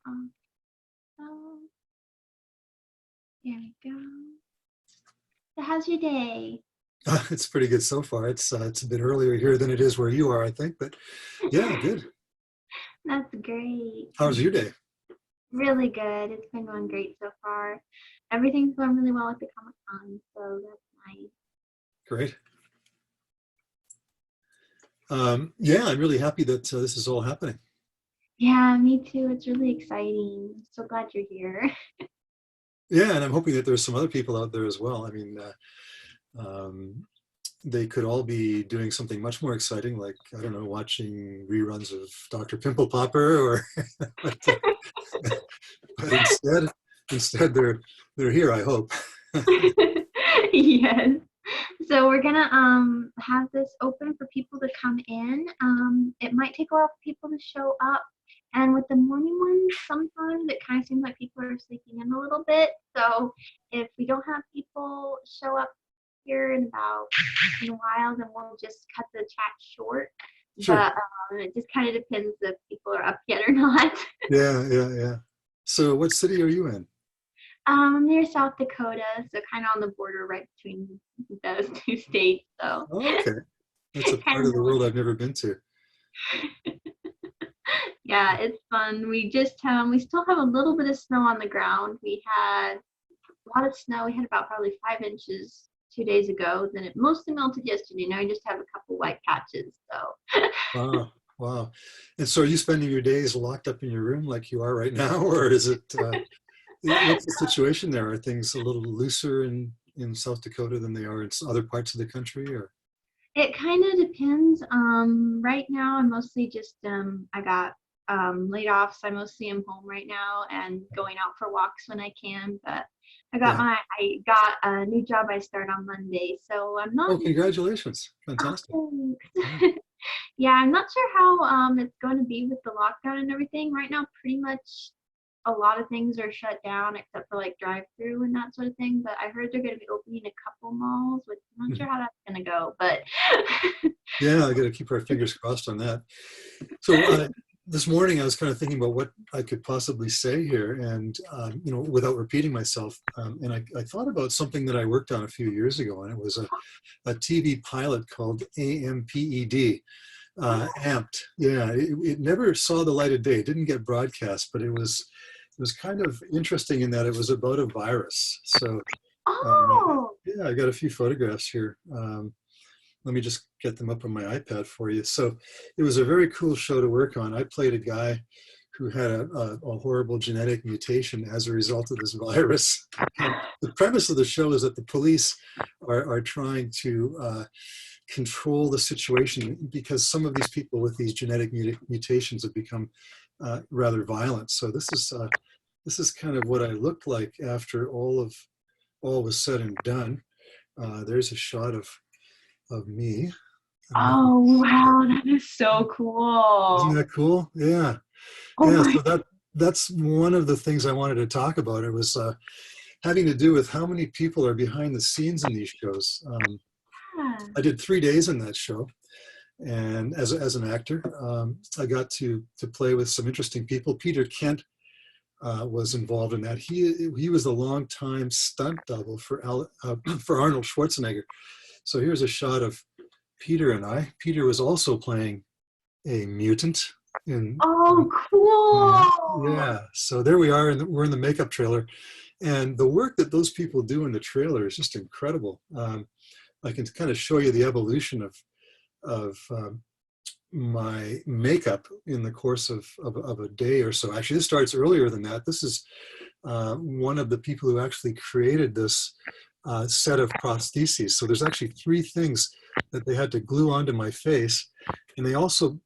Um, oh, there we go. So how's your day? It's pretty good so far. It's a bit earlier here than it is where you are, I think, but yeah, good. That's great. How's your day? Really good. It's been going great so far. Everything's going really well at the Comic Con, so that's nice. Great. Yeah, I'm really happy that this is all happening. Yeah, me too. It's really exciting. I'm so glad you're here. Yeah, and I'm hoping that there's some other people out there as well. I mean, they could all be doing something much more exciting, like, I don't know, watching reruns of Dr. Pimple Popper, or but, but instead they're here, I hope. Yes. So we're gonna have this open for people to come in. It might take a while for people to show up. And with the morning ones, sometimes it kind of seems like people are sleeping in a little bit. So if we don't have people show up here in a while, then we'll just cut the chat short. Sure. But it just kind of depends if people are up yet or not. Yeah, yeah, yeah. So what city are you in? Near South Dakota, so kind of on the border right between those two states. So Oh, okay. That's a kind part of of the world I've never been to. yeah, it's fun. We still have a little bit of snow on the ground. We had a lot of snow. We had about probably 5 inches 2 days ago. Then it mostly melted yesterday. Now we just have a couple white patches. So Wow, wow. And so are you spending your days locked up in your room like you are right now, or is it, what's the situation there? Are things a little looser in South Dakota than they are in other parts of the country, or? it kind of depends. Right now I'm mostly just I got laid off, so I mostly am home right now and going out for walks when I can. But Yeah. I got a new job I start on Monday, so I'm not. Oh, congratulations. Fantastic. Oh, Yeah. thanks. Yeah, I'm not sure how it's going to be with the lockdown and everything. Right now, pretty much a lot of things are shut down except for like drive-through and that sort of thing. But I heard they're going to be opening a couple malls, which I'm not sure Mhm. how that's going to go. But Yeah, I got to keep our fingers crossed on that. So this morning I was kind of thinking about what I could possibly say here, and without repeating myself. And I thought about something that I worked on a few years ago, and it was a TV pilot called AMPED. Amped. Yeah, it never saw the light of day. It didn't get broadcast, but it was kind of interesting in that it was about a virus. So um, oh, yeah, I got a few photographs here. Let me just get them up on my iPad for you. So it was a very cool show to work on. I played a guy who had a horrible genetic mutation as a result of this virus. And the premise of the show is that the police are trying to control the situation because some of these people with these genetic mutations have become rather violent. So this is kind of what I looked like after all was said and done. There's a shot of me. I don't know if you oh can see that. wow, that is so Isn't cool. that cool? Yeah, Oh yeah. my So that's one of the things I wanted to talk about. It was having to do with how many people are behind the scenes in these shows. God. I did 3 days in that show, and as an actor, I got to play with some interesting people. Peter Kent was involved in that. He was the longtime stunt double for Arnold Schwarzenegger. So here's a shot of Peter and I. Peter was also playing a mutant in Oh, cool. yeah. So there we are, and we're in the makeup trailer, and the work that those people do in the trailer is just incredible. I can kind of show you the evolution of my makeup in the course of a day or so. Actually, this starts earlier than that. This is one of the people who actually created this set of prostheses. So there's actually three things that they had to glue onto my face, and they also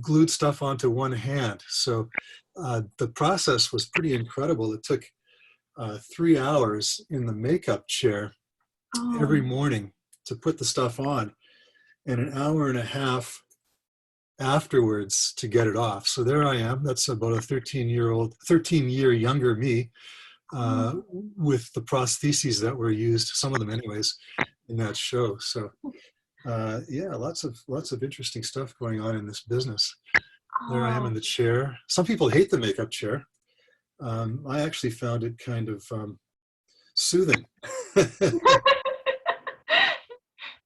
glued stuff onto one hand. So the process was pretty incredible. It took 3 hours in the makeup chair every Oh, morning to put the stuff on, and an hour and a half afterwards to get it off. So there I am. That's about a 13-year younger me uh, oh. with the prostheses that were used, some of them anyways, in that show. So yeah, lots of interesting stuff going on in this business. There I am in Oh, the chair. Some people hate the makeup chair. I actually found it kind of soothing.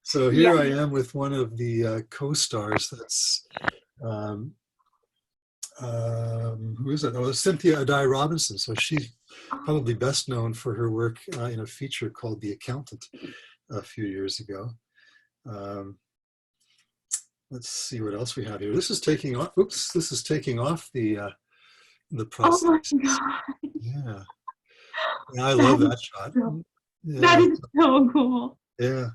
So Yeah. here I am with one of the co-stars. That's who is it? Oh, Cynthia Adai Robinson. So she's Oh, probably best known for her work in a feature called The Accountant a few years ago. Um, let's see what else we have here. This is taking off. Oops, this is taking off the oh my prosthetics. God. Yeah, yeah, I love That is that shot. so, that Yeah, is so cool. yeah.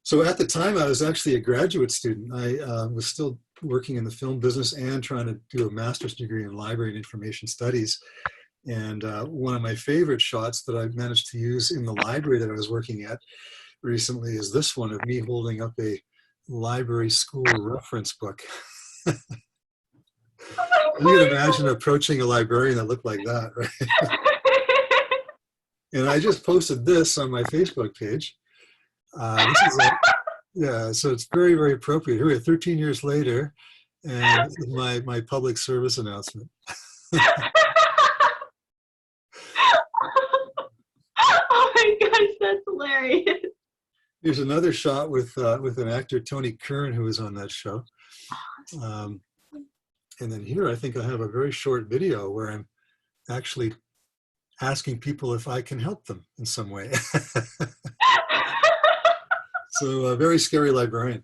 So at the time, I was actually a graduate student. I was still working in the film business and trying to do a master's degree in library and information studies. And one of my favorite shots that I managed to use in the library that I was working at recently is this one of me holding up a library school reference book. You can imagine approaching a librarian that looked like that, right? And I just posted this on my Facebook page. This is yeah, so it's very, very appropriate. Here we are 13 years later, and this is my public service announcement. Oh my gosh, that's hilarious. Here's another shot with an actor, Tony Kern, who was on that show. Um, and then here, I think I have a very short video where I'm actually asking people if I can help them in some way. So a very scary librarian.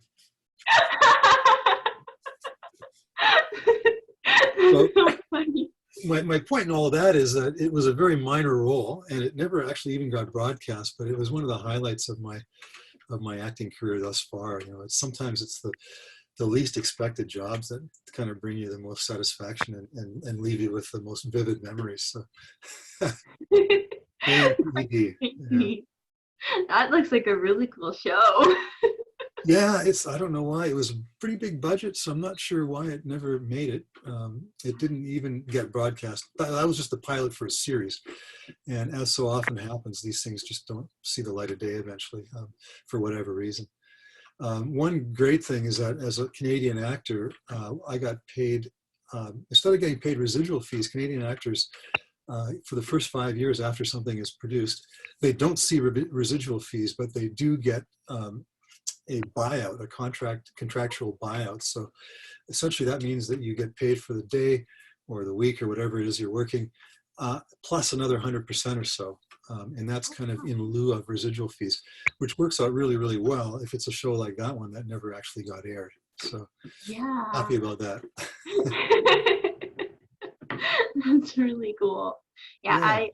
That's So so funny. my point in all of that is that it was a very minor role, and it never actually even got broadcast, but it was one of the highlights of my acting career thus far. You know, sometimes it's the least expected jobs that kind of bring you the most satisfaction and leave you with the most vivid memories. So AMPD, yeah. That looks like a really cool show. Yeah, I don't know why. It was a pretty big budget, so I'm not sure why it never made it. It didn't even get broadcast. That was just the pilot for a series. And as so often happens, these things just don't see the light of day eventually, for whatever reason. One great thing is that as a Canadian actor, I got paid, instead of getting paid residual fees, Canadian actors, for the first 5 years after something is produced, they don't see residual fees, but they do get a buyout, a contractual buyout. So essentially that means that you get paid for the day or the week or whatever it is you're working, plus another 100% or so. And that's kind of in lieu of residual fees, which works out really, really well if it's a show like that one that never actually got aired. So Yeah. happy about that. That's really cool. Yeah, Yeah.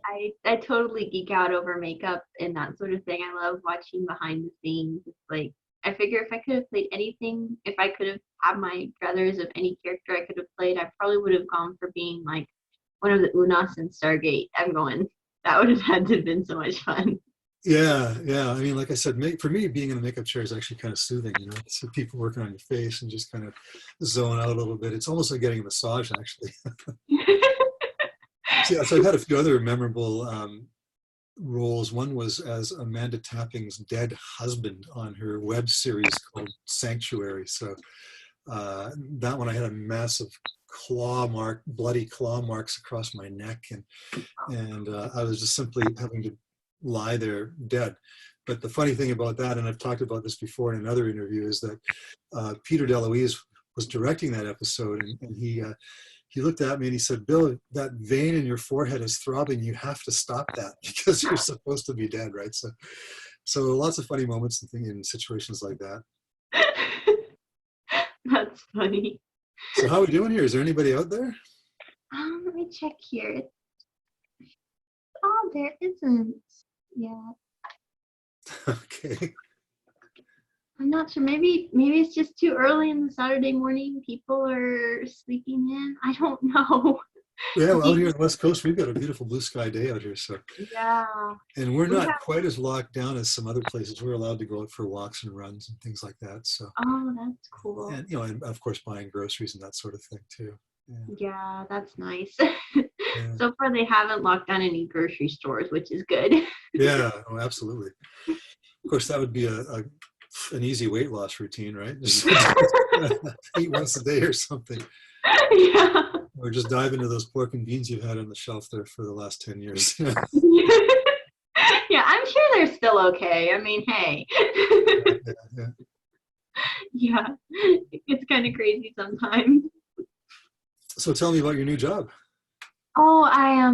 I totally geek out over makeup and that sort of thing. I love watching behind the scenes. It's like I figure if I could have played anything, if I could have had my druthers of any character I could have played, I probably would have gone for being like one of the Unas in Stargate. I'm going, that would have had to have been so much fun. Yeah, yeah. I mean, like I said, for me, being in a makeup chair is actually kind of soothing. You know, so people working on your face and just kind of zone out a little bit. It's almost like getting a massage, actually. So I've had a few other memorable roles. One was as Amanda Tapping's dead husband on her web series called Sanctuary. So that one, I had a massive bloody claw marks across my neck, and I was just simply having to lie there dead. But the funny thing about that, and I've talked about this before in another interview, is that Peter DeLuise was directing that episode, and he looked at me and he said, "Bill, that vein in your forehead is throbbing. You have to stop that because you're supposed to be dead," right? So lots of funny moments in situations like that. That's funny. So how are we doing here? Is there anybody out there? Let me check here. Oh, there isn't. Yeah. Okay. I'm not sure. Maybe it's just too early in the Saturday morning. People are sleeping in. I don't know. Yeah, well, out here on the West Coast, we've got a beautiful blue sky day out here. So, Yeah. and we're We not have. quite as locked down as some other places. We're allowed to go out for walks and runs and things like that. So, Oh, that's cool. and and of course buying groceries and that sort of thing too. Yeah. Yeah, that's nice. Yeah. So far, they haven't locked down any grocery stores, which is good. Yeah. Oh, absolutely. Of course, that would be an easy weight loss routine, right? Just eat once a day or something. Yeah. Or just dive into those pork and beans you've had on the shelf there for the last 10 years. Yeah, I'm sure they're still okay. I mean, hey. Yeah, yeah, yeah. Yeah, it's kind of crazy sometimes. So tell me about your new job. Oh, I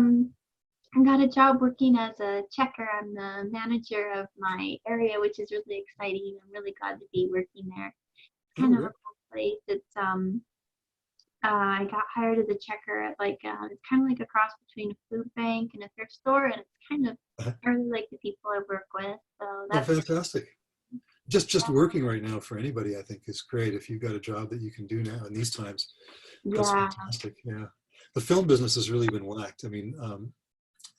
got a job working as a checker. I'm the manager of my area, which is really exciting. I'm really glad to be working there. It's Oh, kind of a great. cool place. I got hired as a checker at like it's kind of like a cross between a food bank and a thrift store, and it's kind of Uh-huh. I really like the people I work with. So Oh, that's fantastic. Just working right now for anybody, I think, is great. If you've got a job that you can do now in these times, that's yeah, fantastic. Yeah. The film business has really been whacked. I mean,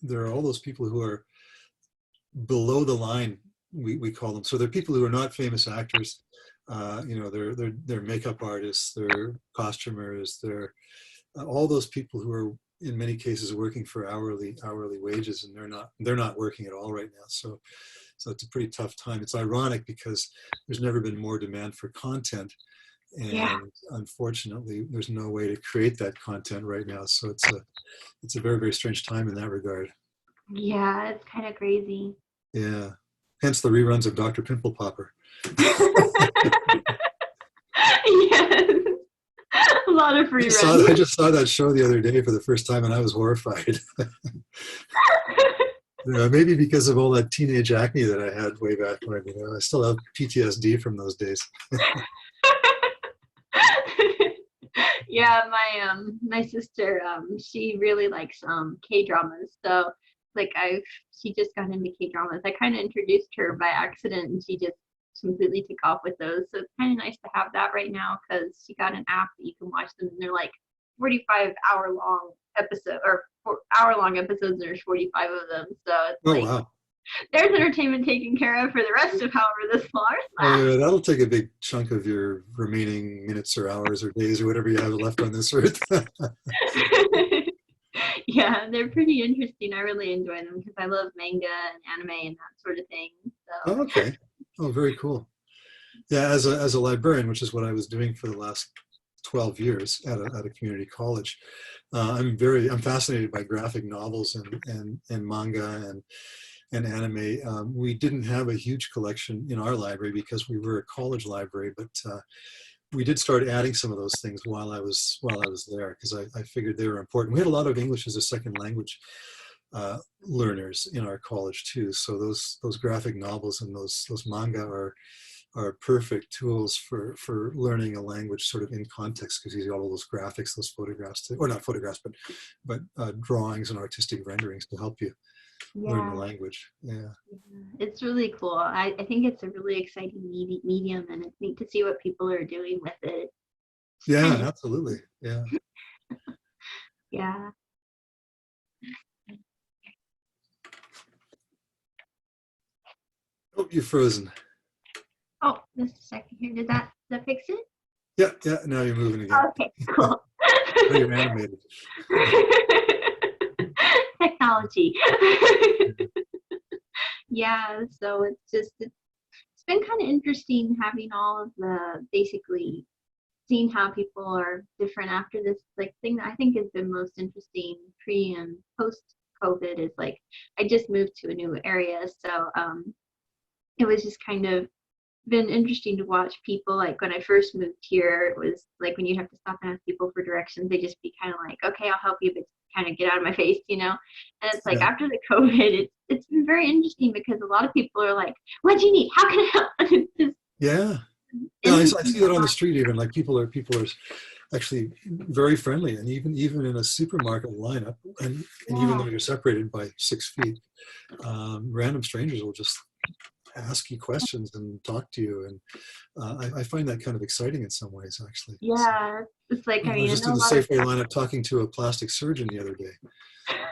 there are all those people who are below the line, we call them. So they're people who are not famous actors. They're makeup artists, they're costumers, they're all those people who are in many cases working for hourly wages, and they're not working at all right now. So it's a pretty tough time. It's ironic because there's never been more demand for content, yeah, and unfortunately, there's no way to create that content right now. So it's a very, very strange time in that regard. yeah. It's kind of crazy. Yeah. Hence the reruns of Dr. Pimple Popper. Yes, a lot of I just saw reruns. I just saw that show the other day for the first time, and I was horrified. Maybe because of all that teenage acne that I had way back when. I still have PTSD from those days. Yeah, my sister she really likes K dramas. So like I've she just got into K dramas. I kind of introduced her by accident, and she just completely took off with those. So it's kind of nice to have that right now because she got an app that you can watch them, and they're like 45-hour long episode or 4 hour long episodes, and there's 45 of them. So it's Oh like wow! there's entertainment taken care of for the rest of however this Oh lasts. yeah, that'll take a big chunk of your remaining minutes or hours or days or whatever you have left on this earth. Yeah, they're pretty interesting. I really enjoy them because I love manga and anime and that sort of thing. So Oh, okay. Oh, very cool. Yeah, as a librarian, which is what I was doing for the last 12 years at a community college, I'm fascinated by graphic novels and manga and anime. We didn't have a huge collection in our library because we were a college library, but we did start adding some of those things while I was there because I figured they were important. We had a lot of English as a second language learners in our college too. So those graphic novels and those manga are perfect tools for learning a language sort of in context because you got all those graphics, those photographs, or not photographs, but drawings and artistic renderings to help you learn the yeah, language. Yeah. it's really cool. I think it's a really exciting medium, and it's neat to see what people are doing with it. It's kind Yeah, of absolutely. Yeah. yeah. Oh, you're frozen. Oh, just a second here. Did that fix it? Yeah, yeah. Now you're moving again. Okay, cool. Now you're animated. Technology. Yeah, so it's been kind of interesting having all of the basically seeing how people are different after this like thing that I think has been most interesting pre and post COVID is like I just moved to a new area, so it was just kind of been interesting to watch people like when I first moved here, it was like when you have to stop and ask people for directions, they just be kind of like, okay, I'll help you, but kind of get out of my face, you know? And it's like Yeah. after the COVID, it's been very interesting because a lot of people are like, what do you need? How can I help? It's just Yeah. Yeah, I interesting see to that on the watch. street even. Like people are actually very friendly, and even in a supermarket lineup, and even Yeah, though you're separated by 6 feet, random strangers will just ask you questions and talk to you, and I find that kind of exciting in some ways, actually. So, yeah. It's like, I I was mean, I just in know a the lot of, Safeway lineup talking to a plastic surgeon the other day,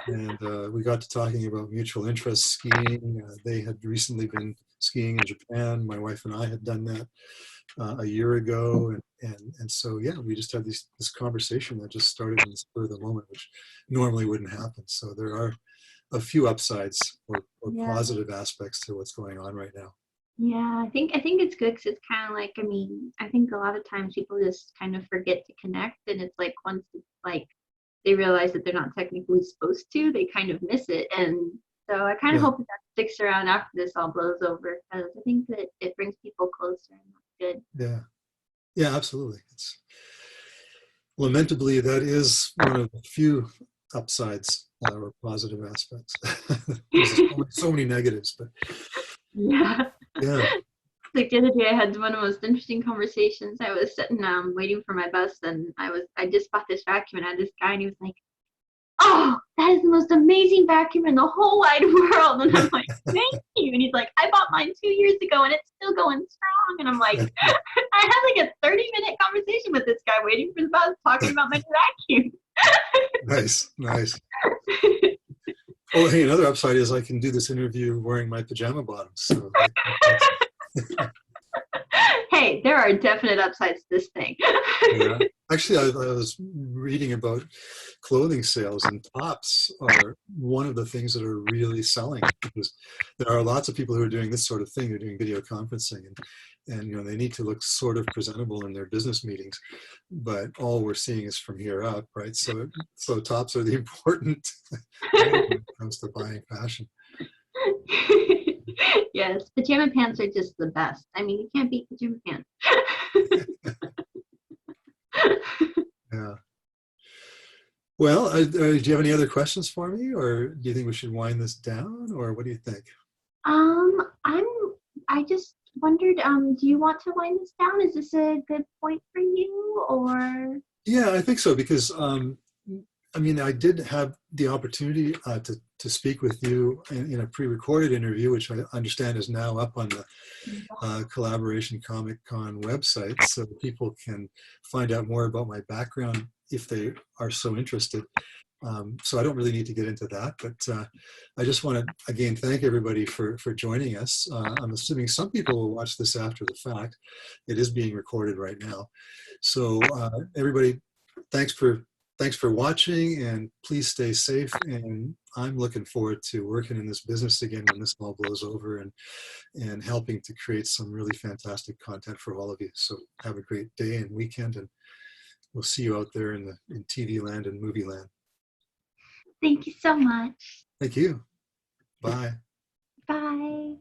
and we got to talking about mutual interests, skiing. They had recently been skiing in Japan. My wife and I had done that a year ago, and so yeah, we just had this conversation that just started in the spur of the moment, which normally wouldn't happen. So there are a few upsides or yeah. positive aspects to what's going on right now. Yeah, I think it's good because it's kind of like I mean I think a lot of times people just kind of forget to connect, and it's like once it's like they realize that they're not technically supposed to, they kind of miss it. And so I kind of Yeah, hope that sticks around after this all blows over, because I think that it brings people closer, and that's good. yeah, yeah, absolutely. It's lamentably that is one of the few upsides or positive aspects. There's so many negatives, but Yeah. yeah. Like the other day, I had one of the most interesting conversations. I was sitting waiting for my bus, and I just bought this vacuum, and I had this guy, and he was like, "Oh, that is the most amazing vacuum in the whole wide world." And I'm like, "Thank you." And he's like, "I bought mine 2 years ago, and it's still going strong." And I'm like, I had like a 30-minute conversation with this guy waiting for the bus, talking about my new Nice, nice. vacuum. Oh, hey, another upside is I can do this interview wearing my pajama bottoms. So Hey, there are definite upsides to this thing. yeah. Actually, I was reading about clothing sales, and tops are one of the things that are really selling, because there are lots of people who are doing this sort of thing. They're doing video conferencing, and you know, they need to look sort of presentable in their business meetings, but all we're seeing is from here up, right? So tops are the important item when it comes to buying fashion. Yes, pajama pants are just the best. I mean, you can't beat pajama pants. Yeah. Well, do you have any other questions for me, or do you think we should wind this down, or what do you think? Um, I'm. I just wondered. Do you want to wind this down? Is this a good point for you, or? Yeah, I think so, because I mean, I did have the opportunity to speak with you in a pre-recorded interview, which I understand is now up on the Collaboration Comic Con website, so people can find out more about my background if they are so interested. So I don't really need to get into that, but I just want to again thank everybody for joining us. I'm assuming some people will watch this after the fact. It is being recorded right now, so everybody, thanks for thanks for watching, and please stay safe. And I'm looking forward to working in this business again when this all blows over, and helping to create some really fantastic content for all of you. So have a great day and weekend, and we'll see you out there in TV land and movie land. Thank you so much. Thank you. Bye. Bye.